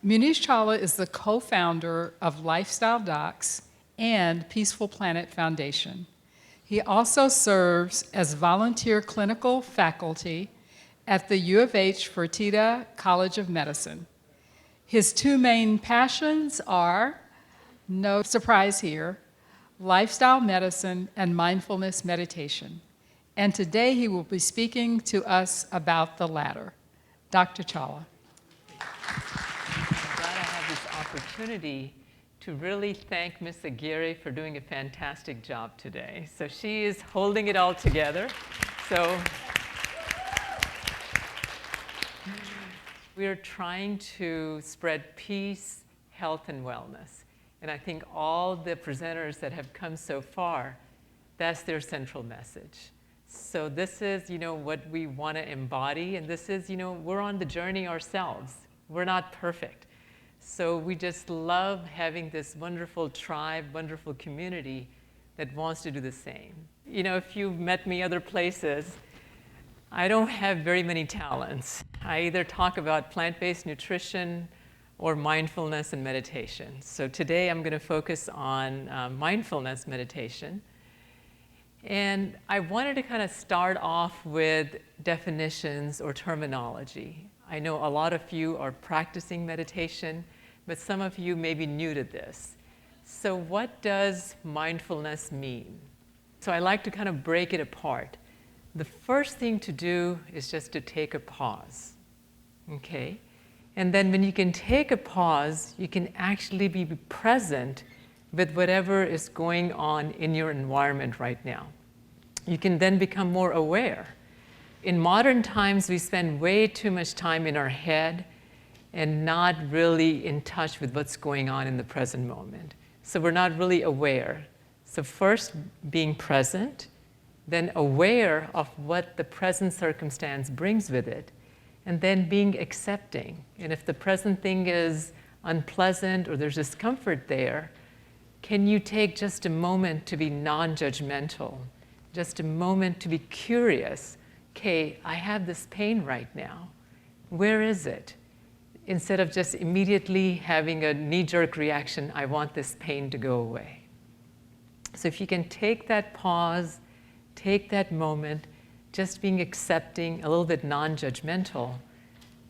Munish Chawla is the co-founder of Lifestyle Docs and Peaceful Planet Foundation. He also serves as volunteer clinical faculty at the U of H Fertitta College of Medicine. His two main passions are, no surprise here, lifestyle medicine and mindfulness meditation. And today he will be speaking to us about the latter. Dr. Chawla. I'm glad I have this opportunity to really thank Ms. Aguirre for doing a fantastic job today. So she is holding it all together. So we are trying to spread peace, health, and wellness. And I think all the presenters that have come so far, that's their central message. So this is, what we want to embody, and this is, we're on the journey ourselves. We're not perfect. So we just love having this wonderful tribe, wonderful community that wants to do the same. If you've met me other places, I don't have very many talents. I either talk about plant-based nutrition or mindfulness and meditation. So today I'm going to focus on mindfulness meditation. And I wanted to kind of start off with definitions or terminology. I know a lot of you are practicing meditation, but some of you may be new to this. So what does mindfulness mean? So I like to kind of break it apart. The first thing to do is just to take a pause, okay? And then when you can take a pause, you can actually be present with whatever is going on in your environment right now. You can then become more aware. In modern times, we spend way too much time in our head and not really in touch with what's going on in the present moment. So we're not really aware. So first, being present, then aware of what the present circumstance brings with it, and then being accepting. And if the present thing is unpleasant or there's discomfort there, can you take just a moment to be non-judgmental, just a moment to be curious? Okay, I have this pain right now. Where is it? Instead of just immediately having a knee-jerk reaction, I want this pain to go away. So if you can take that pause, take that moment, just being accepting, a little bit non-judgmental,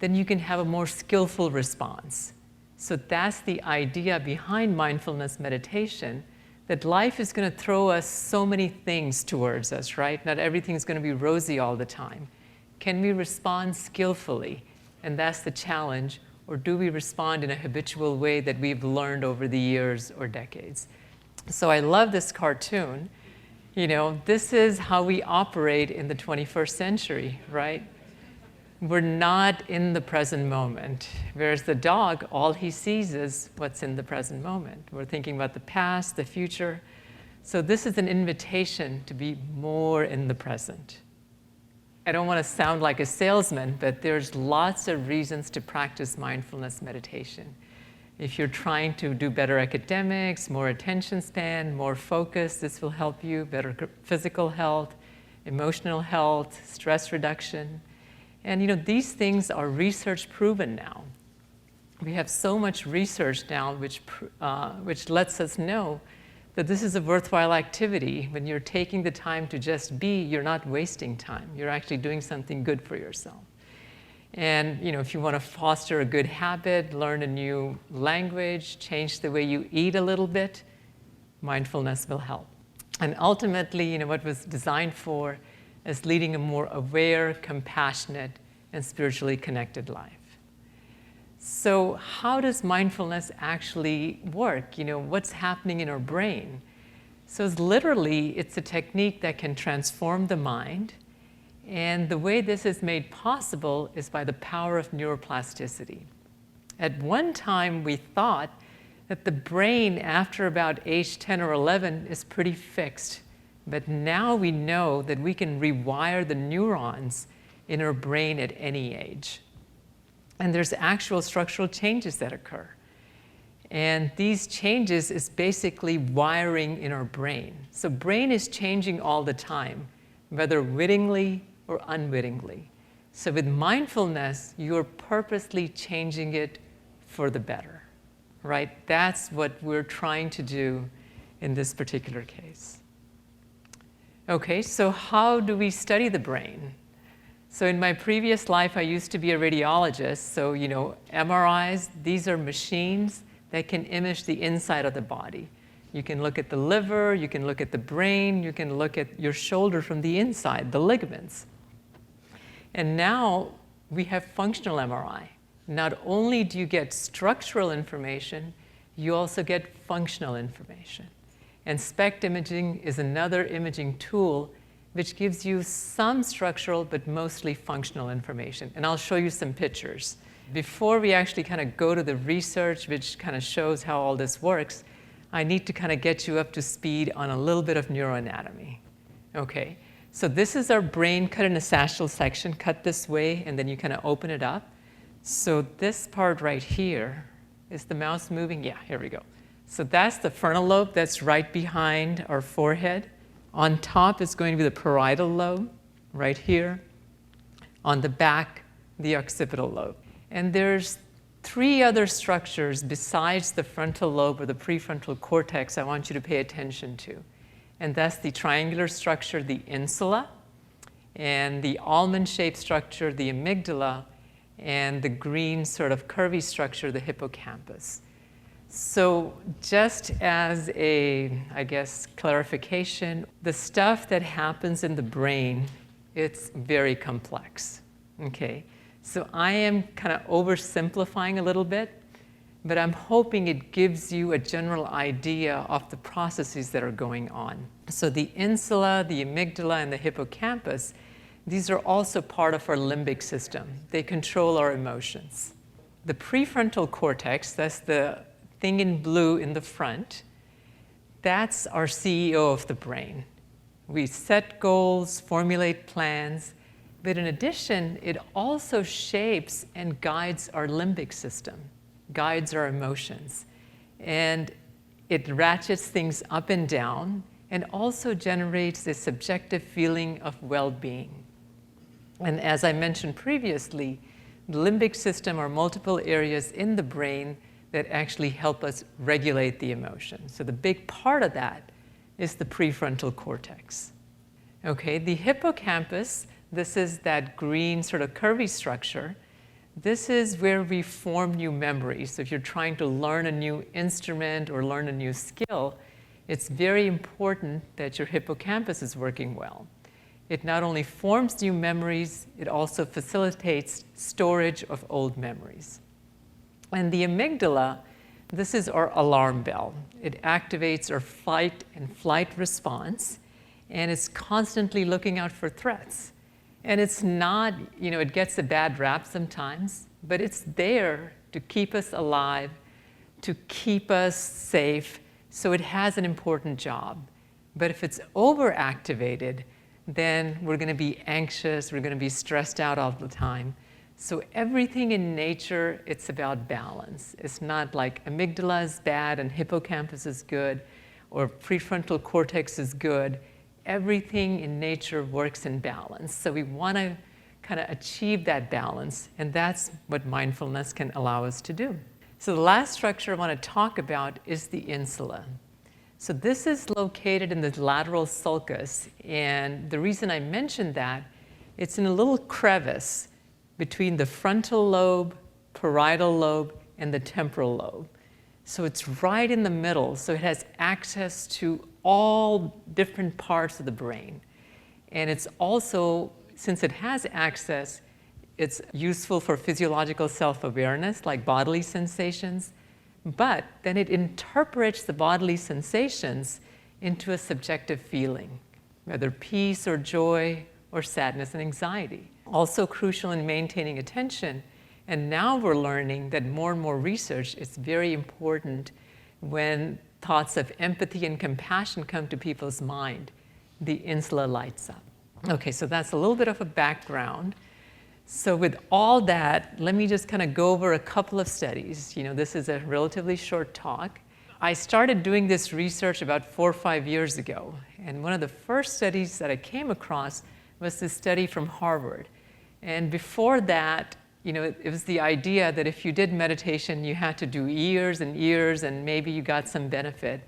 then you can have a more skillful response. So that's the idea behind mindfulness meditation, that life is going to throw us so many things towards us, right? Not everything's going to be rosy all the time. Can we respond skillfully? And that's the challenge. Or do we respond in a habitual way that we've learned over the years or decades? So I love this cartoon. This is how we operate in the 21st century, right? We're not in the present moment. Whereas the dog, all he sees is what's in the present moment. We're thinking about the past, the future. So this is an invitation to be more in the present. I don't want to sound like a salesman, but there's lots of reasons to practice mindfulness meditation. If you're trying to do better academics, more attention span, more focus, this will help you, better physical health, emotional health, stress reduction. And these things are research proven now. We have so much research now which lets us know that this is a worthwhile activity. When you're taking the time to just be, you're not wasting time. You're actually doing something good for yourself. And if you want to foster a good habit, learn a new language, change the way you eat a little bit, mindfulness will help. And ultimately, what was designed for is leading a more aware, compassionate, and spiritually connected life. So how does mindfulness actually work? What's happening in our brain? So it's a technique that can transform the mind. And the way this is made possible is by the power of neuroplasticity. At one time, we thought that the brain, after about age 10 or 11, is pretty fixed. But now we know that we can rewire the neurons in our brain at any age. And there's actual structural changes that occur. And these changes is basically wiring in our brain. So brain is changing all the time, whether wittingly or unwittingly. So with mindfulness, you're purposely changing it for the better, right? That's what we're trying to do in this particular case. Okay, so how do we study the brain? So in my previous life, I used to be a radiologist. So, MRIs, these are machines that can image the inside of the body. You can look at the liver, you can look at the brain, you can look at your shoulder from the inside, the ligaments. And now we have functional MRI. Not only do you get structural information, you also get functional information. And SPECT imaging is another imaging tool which gives you some structural but mostly functional information. And I'll show you some pictures. Before we actually kind of go to the research, which kind of shows how all this works, I need to kind of get you up to speed on a little bit of neuroanatomy. Okay, so this is our brain cut in a sagittal section, cut this way, and then you kind of open it up. So this part right here, is the mouse moving? Yeah, here we go. So that's the frontal lobe that's right behind our forehead. On top is going to be the parietal lobe, right here. On the back, the occipital lobe. And there's 3 other structures besides the frontal lobe or the prefrontal cortex I want you to pay attention to. And that's the triangular structure, the insula, and the almond-shaped structure, the amygdala, and the green sort of curvy structure, the hippocampus. So just as a, clarification, the stuff that happens in the brain, it's very complex, okay? So I am kind of oversimplifying a little bit, but I'm hoping it gives you a general idea of the processes that are going on. So the insula, the amygdala, and the hippocampus, these are also part of our limbic system. They control our emotions. The prefrontal cortex, that's the thing in blue in the front, that's our CEO of the brain. We set goals, formulate plans, but in addition, it also shapes and guides our limbic system, guides our emotions. And it ratchets things up and down and also generates a subjective feeling of well-being. And as I mentioned previously, the limbic system are multiple areas in the brain that actually help us regulate the emotion. So the big part of that is the prefrontal cortex. Okay, the hippocampus, this is that green sort of curvy structure. This is where we form new memories. So if you're trying to learn a new instrument or learn a new skill, it's very important that your hippocampus is working well. It not only forms new memories, it also facilitates storage of old memories. And the amygdala, this is our alarm bell. It activates our fight and flight response, and it's constantly looking out for threats. And it's not, it gets a bad rap sometimes, but it's there to keep us alive, to keep us safe, so it has an important job. But if it's overactivated, then we're going to be anxious, we're going to be stressed out all the time. So everything in nature, it's about balance. It's not like amygdala is bad and hippocampus is good, or prefrontal cortex is good. Everything in nature works in balance. So we want to kind of achieve that balance, and that's what mindfulness can allow us to do. So the last structure I want to talk about is the insula. So this is located in the lateral sulcus, and the reason I mentioned that, it's in a little crevice between the frontal lobe, parietal lobe, and the temporal lobe. So it's right in the middle, so it has access to all different parts of the brain. And it's also, since it has access, it's useful for physiological self-awareness, like bodily sensations, but then it interprets the bodily sensations into a subjective feeling, whether peace or joy or sadness and anxiety. Also crucial in maintaining attention. And now we're learning that more and more research is very important when thoughts of empathy and compassion come to people's mind. The insula lights up. Okay, so that's a little bit of a background. So with all that, let me just kind of go over a couple of studies. This is a relatively short talk. I started doing this research about 4 or 5 years ago. And one of the first studies that I came across was this study from Harvard. And before that, it was the idea that if you did meditation, you had to do years and years, and maybe you got some benefit.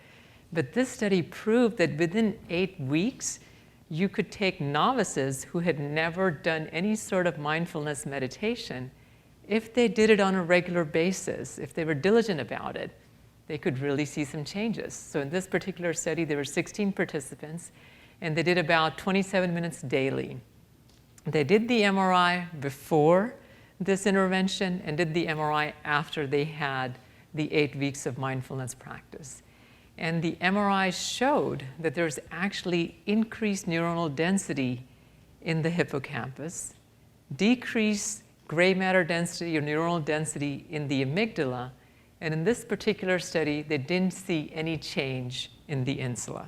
But this study proved that within 8 weeks, you could take novices who had never done any sort of mindfulness meditation. If they did it on a regular basis, if they were diligent about it, they could really see some changes. So in this particular study, there were 16 participants, and they did about 27 minutes daily. They did the MRI before this intervention and did the MRI after they had the 8 weeks of mindfulness practice. And the MRI showed that there's actually increased neuronal density in the hippocampus, decreased gray matter density or neuronal density in the amygdala, and in this particular study, they didn't see any change in the insula.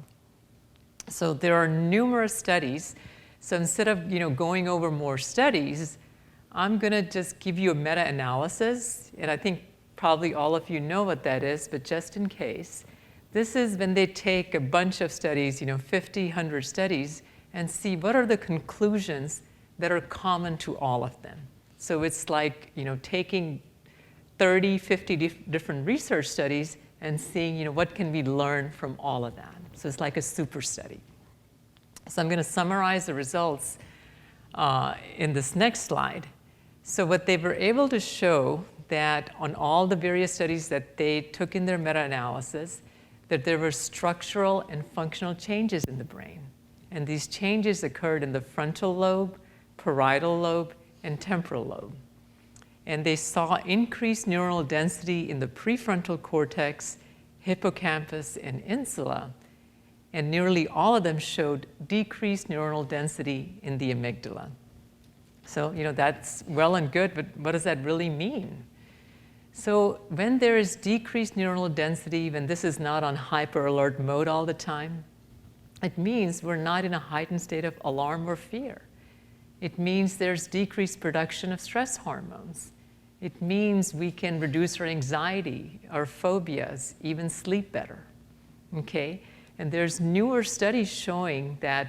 So there are numerous studies. So instead of going over more studies, I'm going to just give you a meta-analysis, and I think probably all of you know what that is, but just in case. This is when they take a bunch of studies, 50, 100 studies, and see what are the conclusions that are common to all of them. So it's like taking 30, 50 different research studies and seeing what can we learn from all of that. So it's like a super study. So I'm going to summarize the results in this next slide. So what they were able to show that on all the various studies that they took in their meta-analysis, that there were structural and functional changes in the brain. And these changes occurred in the frontal lobe, parietal lobe, and temporal lobe. And they saw increased neuronal density in the prefrontal cortex, hippocampus, and insula. And nearly all of them showed decreased neuronal density in the amygdala. So, that's well and good, but what does that really mean? So when there is decreased neuronal density, when this is not on hyper alert mode all the time, it means we're not in a heightened state of alarm or fear. It means there's decreased production of stress hormones. It means we can reduce our anxiety, our phobias, even sleep better, okay? And there's newer studies showing that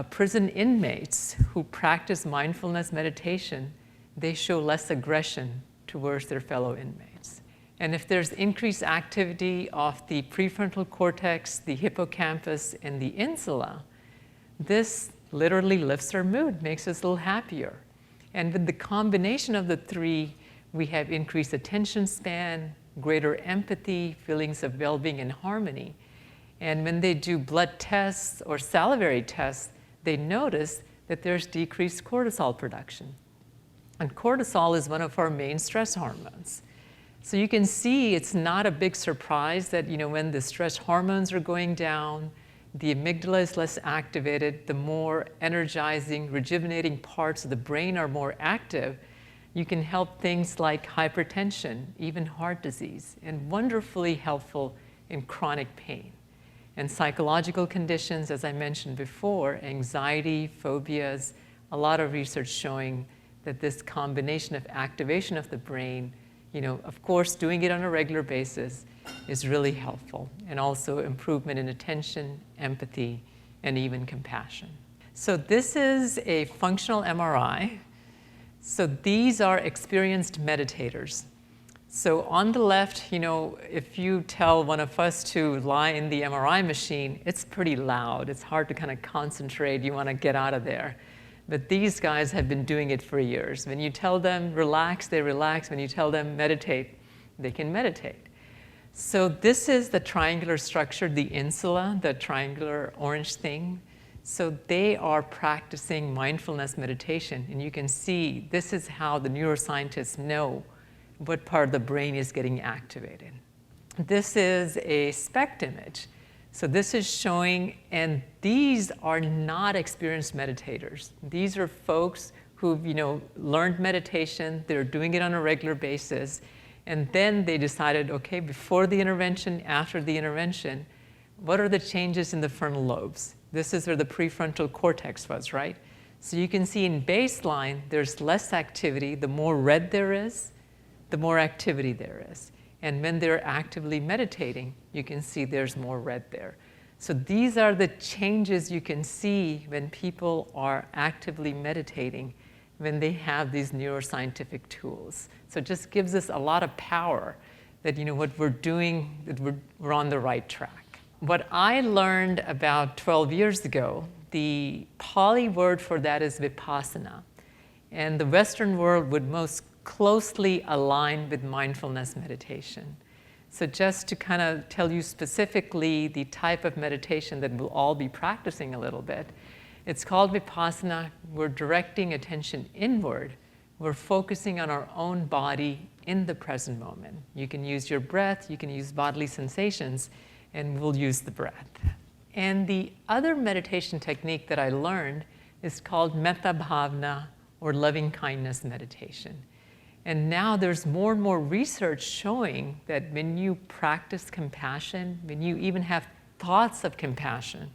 prison inmates who practice mindfulness meditation, they show less aggression towards their fellow inmates. And if there's increased activity of the prefrontal cortex, the hippocampus, and the insula, this literally lifts our mood, makes us a little happier. And with the combination of the three, we have increased attention span, greater empathy, feelings of well-being and harmony. And when they do blood tests or salivary tests, they notice that there's decreased cortisol production. And cortisol is one of our main stress hormones. So you can see it's not a big surprise that when the stress hormones are going down, the amygdala is less activated, the more energizing, rejuvenating parts of the brain are more active, you can help things like hypertension, even heart disease, and wonderfully helpful in chronic pain. And psychological conditions, as I mentioned before, anxiety, phobias, a lot of research showing that this combination of activation of the brain, of course, doing it on a regular basis is really helpful, and also improvement in attention, empathy, and even compassion. So this is a functional MRI. So these are experienced meditators. So on the left, if you tell one of us to lie in the MRI machine, it's pretty loud. It's hard to kind of concentrate. You want to get out of there. But these guys have been doing it for years. When you tell them relax, they relax. When you tell them meditate, they can meditate. So this is the triangular structure, the insula, the triangular orange thing. So they are practicing mindfulness meditation. And you can see this is how the neuroscientists know what part of the brain is getting activated. This is a SPECT image. So this is showing, and these are not experienced meditators. These are folks who've learned meditation, they're doing it on a regular basis, and then they decided, okay, before the intervention, after the intervention, what are the changes in the frontal lobes? This is where the prefrontal cortex was, right? So you can see in baseline, there's less activity. The more red there is, the more activity there is. And when they're actively meditating, you can see there's more red there. So these are the changes you can see when people are actively meditating, when they have these neuroscientific tools. So it just gives us a lot of power that, what we're doing, that we're on the right track. What I learned about 12 years ago, the Pali word for that is vipassana. And the Western world would most closely align with mindfulness meditation. So just to kind of tell you specifically the type of meditation that we'll all be practicing a little bit, it's called vipassana. We're directing attention inward. We're focusing on our own body in the present moment. You can use your breath, you can use bodily sensations, and we'll use the breath. And the other meditation technique that I learned is called metta bhavana, or loving kindness meditation. And now there's more and more research showing that when you practice compassion, when you even have thoughts of compassion,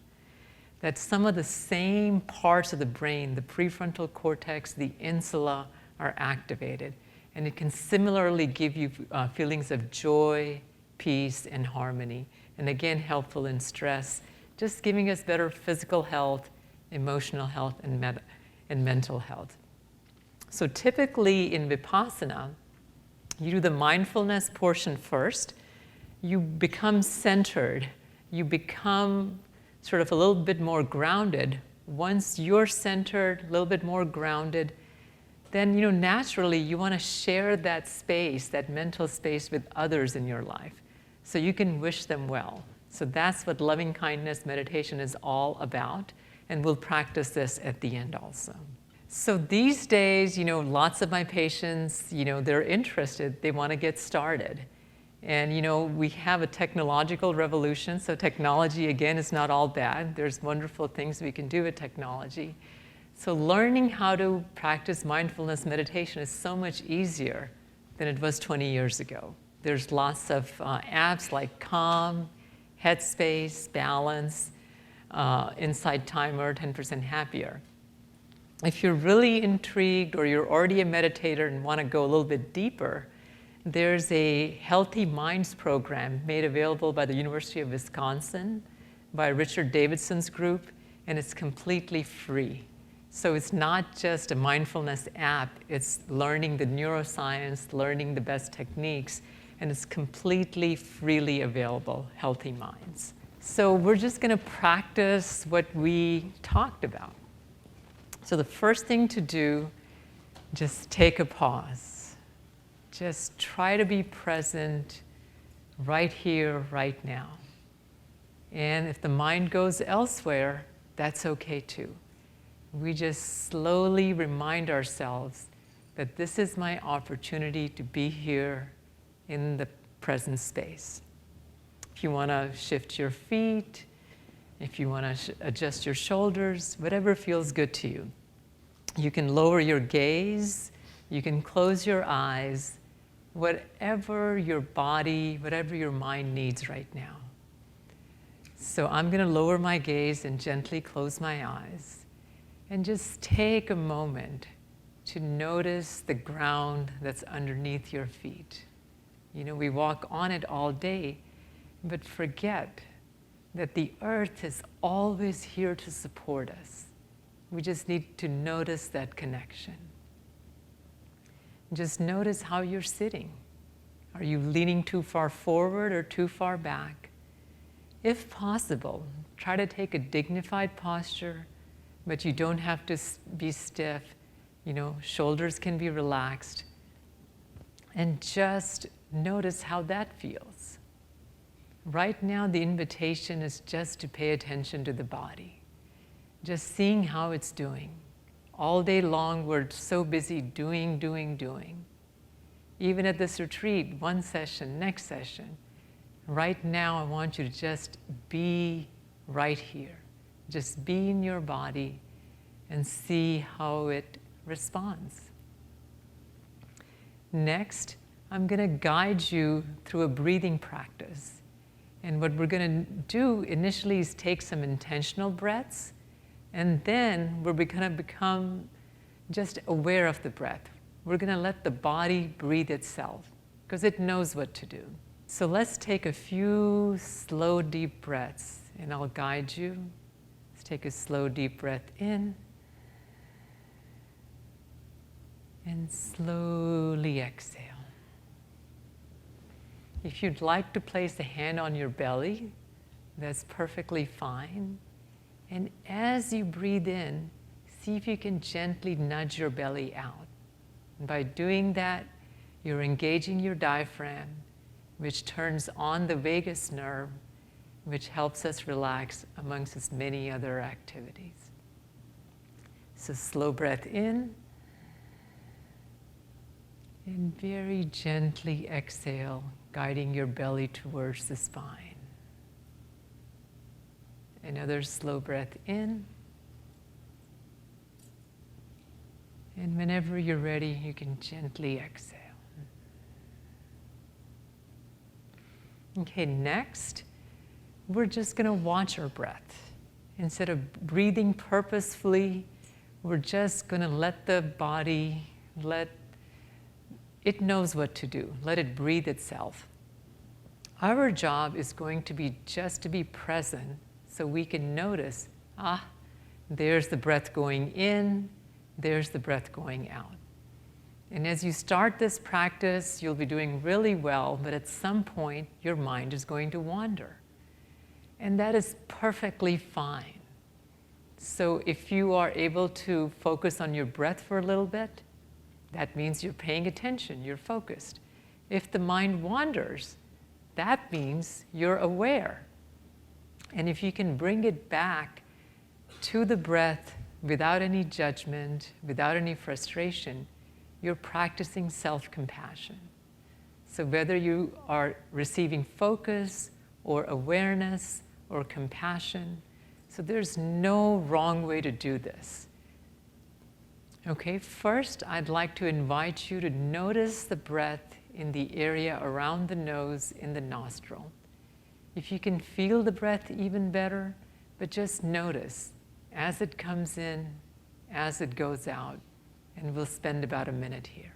that some of the same parts of the brain, the prefrontal cortex, the insula, are activated. And it can similarly give you feelings of joy, peace, and harmony. And again, helpful in stress, just giving us better physical health, emotional health, and mental health. So typically in Vipassana, you do the mindfulness portion first. You become centered. You become sort of a little bit more grounded. Once you're centered, a little bit more grounded, then naturally you want to share that space, that mental space, with others in your life, so you can wish them well. So that's what loving kindness meditation is all about, and we'll practice this at the end also. So these days, lots of my patients, they're interested, they want to get started. And we have a technological revolution, so technology, again, is not all bad. There's wonderful things we can do with technology. So learning how to practice mindfulness meditation is so much easier than it was 20 years ago. There's lots of apps like Calm, Headspace, Balance, Insight Timer, 10% Happier. If you're really intrigued or you're already a meditator and want to go a little bit deeper, there's a Healthy Minds program made available by the University of Wisconsin by Richard Davidson's group, and it's completely free. So it's not just a mindfulness app, it's learning the neuroscience, learning the best techniques, and it's completely freely available, Healthy Minds. So we're just going to practice what we talked about. So the first thing to do, just take a pause. Just try to be present right here, right now. And if the mind goes elsewhere, that's okay too. We just slowly remind ourselves that this is my opportunity to be here in the present space. If you want to shift your feet, if you want to adjust your shoulders, whatever feels good to you. You can lower your gaze, you can close your eyes, whatever your body, whatever your mind needs right now. So I'm going to lower my gaze and gently close my eyes. And just take a moment to notice the ground that's underneath your feet. We walk on it all day, but forget that the earth is always here to support us. We just need to notice that connection. Just notice how you're sitting. Are you leaning too far forward or too far back? If possible, try to take a dignified posture, but you don't have to be stiff. Shoulders can be relaxed. And just notice how that feels. Right now, the invitation is just to pay attention to the body. Just seeing how it's doing. All day long, we're so busy doing. Even at this retreat, one session, next session. Right now, I want you to just be right here. Just be in your body and see how it responds. Next, I'm going to guide you through a breathing practice. And what we're going to do initially is take some intentional breaths, and then we're going to become just aware of the breath. We're going to let the body breathe itself, because it knows what to do. So let's take a few slow, deep breaths, and I'll guide you. Let's take a slow, deep breath in. And slowly exhale. If you'd like to place a hand on your belly, that's perfectly fine. And as you breathe in, see if you can gently nudge your belly out. And by doing that, you're engaging your diaphragm, which turns on the vagus nerve, which helps us relax amongst as many other activities. So slow breath in, and very gently exhale, guiding your belly towards the spine. Another slow breath in. And whenever you're ready, you can gently exhale. Okay, next, we're just going to watch our breath. Instead of breathing purposefully, we're just going to let the body, it knows what to do. Let it breathe itself. Our job is going to be just to be present so we can notice, there's the breath going in, there's the breath going out. And as you start this practice, you'll be doing really well, but at some point, your mind is going to wander. And that is perfectly fine. So if you are able to focus on your breath for a little bit, that means you're paying attention, you're focused. If the mind wanders, that means you're aware. And if you can bring it back to the breath without any judgment, without any frustration, you're practicing self-compassion. So whether you are receiving focus or awareness or compassion, so there's no wrong way to do this. Okay, first I'd like to invite you to notice the breath in the area around the nose in the nostril. If you can feel the breath even better, but just notice as it comes in, as it goes out, and we'll spend about a minute here.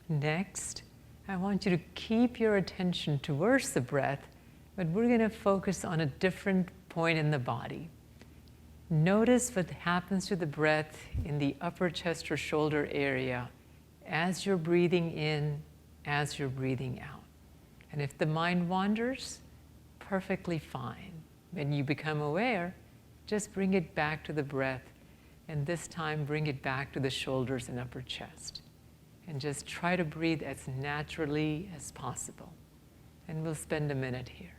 Next, I want you to keep your attention towards the breath, but we're going to focus on a different point in the body. Notice what happens to the breath in the upper chest or shoulder area as you're breathing in, as you're breathing out. And if the mind wanders, perfectly fine. When you become aware, just bring it back to the breath, and this time bring it back to the shoulders and upper chest. And just try to breathe as naturally as possible. And we'll spend a minute here.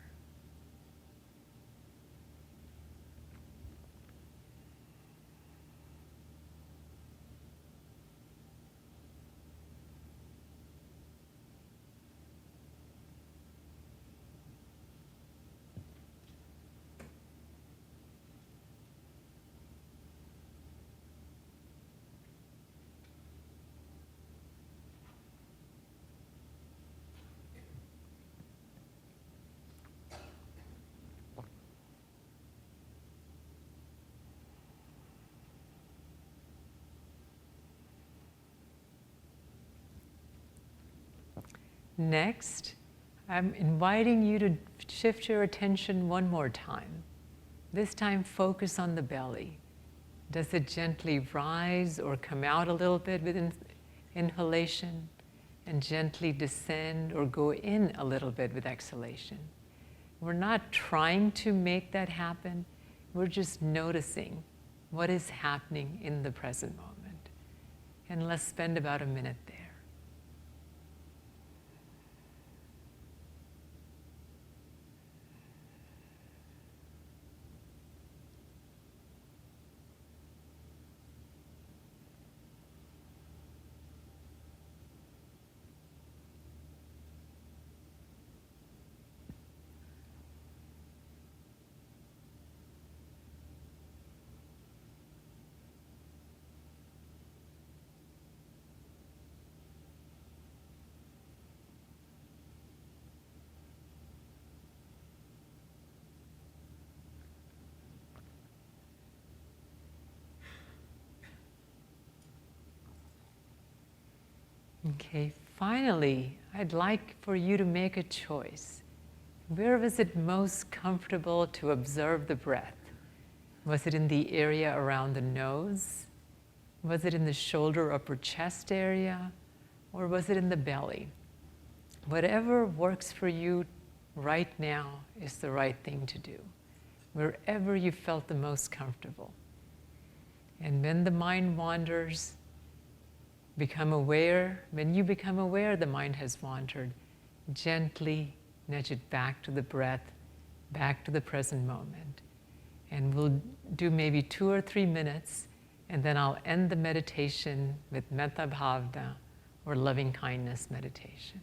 Next, I'm inviting you to shift your attention one more time. This time, focus on the belly. Does it gently rise or come out a little bit with inhalation, and gently descend or go in a little bit with exhalation? We're not trying to make that happen. We're just noticing what is happening in the present moment. And let's spend about a minute there. Okay, finally, I'd like for you to make a choice. Where was it most comfortable to observe the breath? Was it in the area around the nose? Was it in the shoulder, upper chest area? Or was it in the belly? Whatever works for you right now is the right thing to do, wherever you felt the most comfortable. And when the mind wanders, become aware. When you become aware the mind has wandered, gently nudge it back to the breath, back to the present moment. And we'll do maybe 2 or 3 minutes, and then I'll end the meditation with Metta Bhavana, or loving kindness meditation.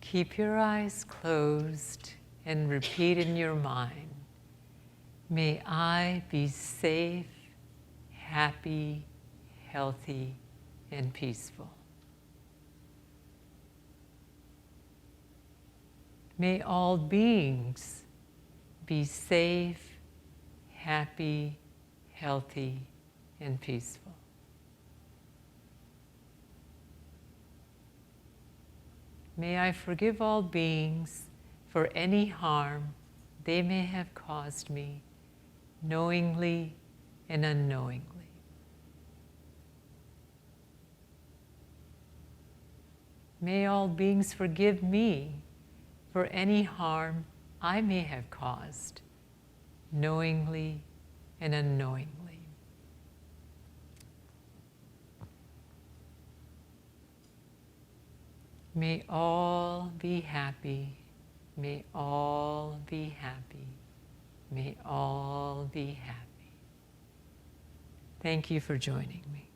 Keep your eyes closed and repeat in your mind, may I be safe, happy, healthy, and peaceful. May all beings be safe, happy, healthy, and peaceful. May I forgive all beings for any harm they may have caused me, knowingly and unknowingly. May all beings forgive me for any harm I may have caused, knowingly and unknowingly. May all be happy. May all be happy. May all be happy. Thank you for joining me.